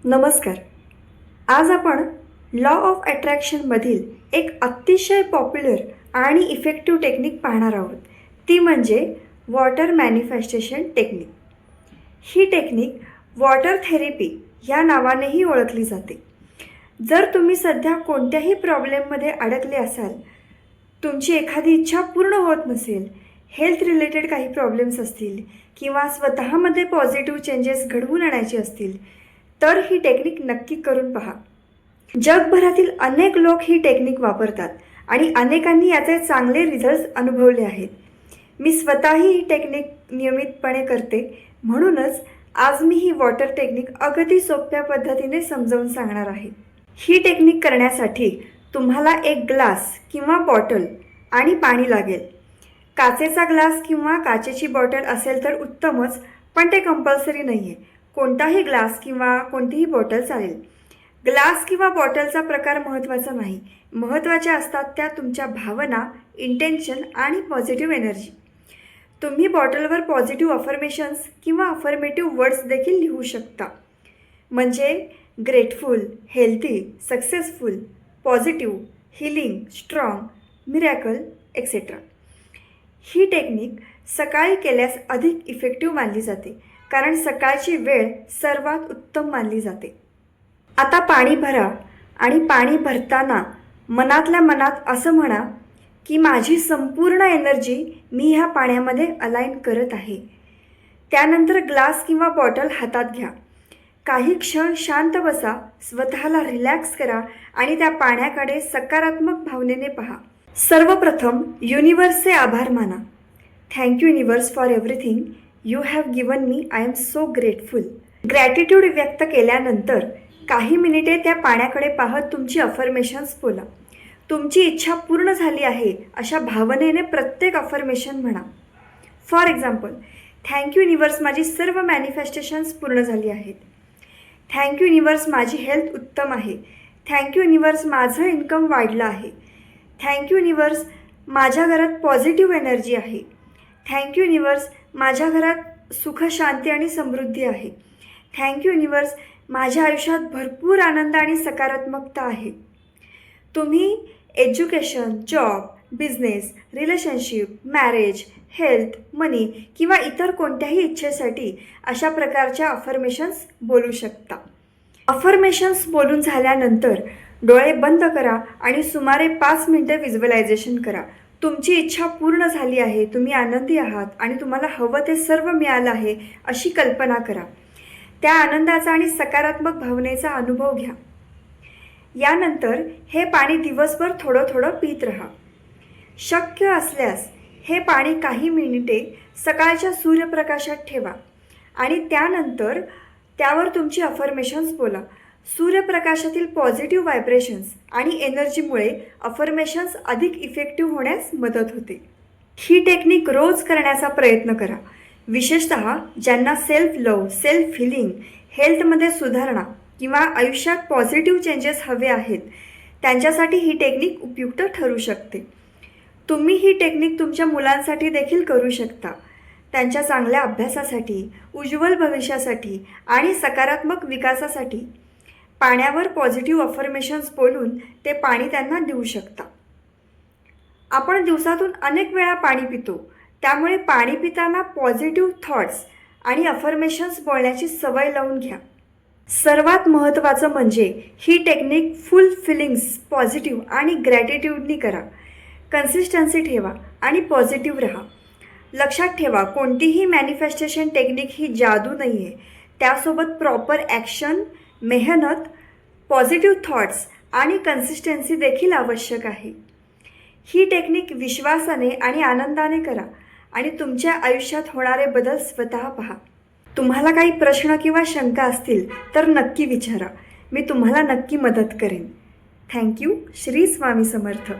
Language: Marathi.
नमस्कार. आज आपण लॉ ऑफ अट्रॅक्शनमधील एक अतिशय पॉप्युलर आणि इफेक्टिव्ह टेक्निक पाहणार आहोत. ती म्हणजे वॉटर मॅनिफेस्टेशन टेक्निक. ही टेक्निक वॉटर थेरपी या नावानेही ओळखली जाते. जर तुम्ही सध्या कोणत्याही प्रॉब्लेममध्ये अडकले असाल, तुमची एखादी इच्छा पूर्ण होत नसेल, हेल्थ रिलेटेड काही प्रॉब्लेम्स असतील किंवा स्वतःमध्ये पॉझिटिव्ह चेंजेस घडवून आणायचे असतील, तर ही टेक्निक नक्की करून पहा. जगभरातील अनेक लोक ही टेक्निक वापरतात आणि अनेकांनी याचे चांगले रिझल्ट्स अनुभवले आहेत. मी स्वतःही ही टेक्निक नियमितपणे करते, म्हणूनच आज मी ही वॉटर टेक्निक अगदी सोप्या पद्धतीने समजावून सांगणार आहे. ही टेक्निक करण्यासाठी तुम्हाला एक ग्लास किंवा बॉटल आणि पाणी लागेल. काचेचा ग्लास किंवा काचेची बॉटल असेल तर उत्तमच, पण ते कंपल्सरी नाही आहे. कोणताही ग्लास किंवा कोणतीही बॉटल चालेल. ग्लास किंवा बॉटलचा प्रकार महत्त्वाचा नाही. महत्त्वाच्या असतात त्या तुमच्या भावना, इंटेन्शन आणि पॉझिटिव्ह एनर्जी. तुम्ही बॉटलवर पॉझिटिव्ह अफर्मेशन्स किंवा अफर्मेटिव्ह वर्ड्स देखील लिहू शकता. म्हणजे grateful, healthy, successful, positive, healing, strong, miracle etcetera. ही टेक्निक सकाळी केल्यास अधिक इफेक्टिव्ह मानली जाते, कारण सकाळची वेळ सर्वात उत्तम मानली जाते. आता पाणी भरा आणि पाणी भरताना मनातल्या मनात असं म्हणा की माझी संपूर्ण एनर्जी मी ह्या पाण्यामध्ये अलाइन करत आहे. त्यानंतर ग्लास किंवा बॉटल हातात घ्या. काही क्षण शांत बसा, स्वतःला रिलॅक्स करा आणि त्या पाण्याकडे सकारात्मक भावनेने पहा. सर्वप्रथम युनिवर्सचे आभार माना. Thank you universe for everything you have given me. I am so grateful. Gratitude व्यक्त केल्यानंतर काही मिनिटे त्या पाण्याकडे पाहत तुमची अफर्मेशन्स बोला. तुमची इच्छा पूर्ण झाली आहे अशा भावनेने प्रत्येक अफर्मेशन म्हणा. फॉर एक्झाम्पल, थँक्यू युनिवर्स, माझी सर्व मॅनिफेस्टेशन्स पूर्ण झाली आहेत. थँक्यू युनिवर्स, माझी हेल्थ उत्तम आहे. थँक्यू युनिवर्स, माझं इन्कम वाढलं आहे. थँक्यू युनिवर्स, माझ्या घरात पॉझिटिव्ह एनर्जी आहे. थँक्यू युनिवर्स, माझ्या घरात सुख, शांती आणि समृद्धी आहे. थँक्यू युनिवर्स, माझ्या आयुष्यात भरपूर आनंद आणि सकारात्मकता आहे. तुम्ही education, job, business, relationship, marriage, health, money किंवा इतर कोणत्याही इच्छेसाठी अशा प्रकारच्या अफर्मेशन्स बोलू शकता. अफर्मेशन्स बोलून झाल्यानंतर डोळे बंद करा आणि सुमारे 5 मिनिटे व्हिज्युअलायझेशन करा. तुमची इच्छा पूर्ण झाली आहे, तुम्ही आनंदी आहात आणि तुम्हाला हवं ते सर्व मिळालं आहे अशी कल्पना करा. त्या आनंदाचा आणि सकारात्मक भावनेचा अनुभव घ्या. यानंतर हे पाणी दिवसभर थोडं थोडं पीत राहा. शक्य असल्यास हे पाणी काही मिनिटे सकाळच्या सूर्यप्रकाशात ठेवा आणि त्यानंतर त्यावर तुमची अफर्मेशन्स बोला. सूर्यप्रकाशातील पॉझिटिव्ह व्हायब्रेशन्स आणि एनर्जीमुळे अफर्मेशन्स अधिक इफेक्टिव्ह होण्यास मदत होते. ही टेक्निक रोज करण्याचा प्रयत्न करा. विशेषतः ज्यांना सेल्फ लव्ह, सेल्फ हिलिंग, हेल्थमध्ये सुधारणा किंवा आयुष्यात पॉझिटिव्ह चेंजेस हवे आहेत, त्यांच्यासाठी ही टेक्निक उपयुक्त ठरू शकते. तुम्ही ही टेक्निक तुमच्या मुलांसाठी देखील करू शकता. त्यांच्या चांगल्या अभ्यासासाठी, उज्ज्वल भविष्यासाठी आणि सकारात्मक विकासासाठी पाण्यावर पॉझिटिव्ह अफर्मेशन्स बोलून ते पाणी त्यांना देऊ शकता. आपण दिवसातून अनेक वेळा पाणी पितो, त्यामुळे पाणी पिताना पॉझिटिव्ह थॉट्स आणि अफर्मेशन्स बोलण्याची सवय लावून घ्या. सर्वात महत्त्वाचं म्हणजे ही टेक्निक फुल फिलिंग्स, पॉझिटिव्ह आणि ग्रॅटिट्यूडनी करा. कन्सिस्टन्सी ठेवा आणि पॉझिटिव्ह राहा. लक्षात ठेवा, कोणतीही मॅनिफेस्टेशन टेक्निक ही जादू नाही आहे. त्यासोबत प्रॉपर ॲक्शन, मेहनत, पॉझिटिव्ह थॉट्स आणि कन्सिस्टन्सी देखील आवश्यक आहे. ही टेक्निक विश्वासाने आणि आनंदाने करा आणि तुमच्या आयुष्यात होणारे बदल स्वतः पहा. तुम्हाला काही प्रश्न किंवा शंका असतील तर नक्की विचारा. मी तुम्हाला नक्की मदत करेन. थँक्यू. श्री स्वामी समर्थ.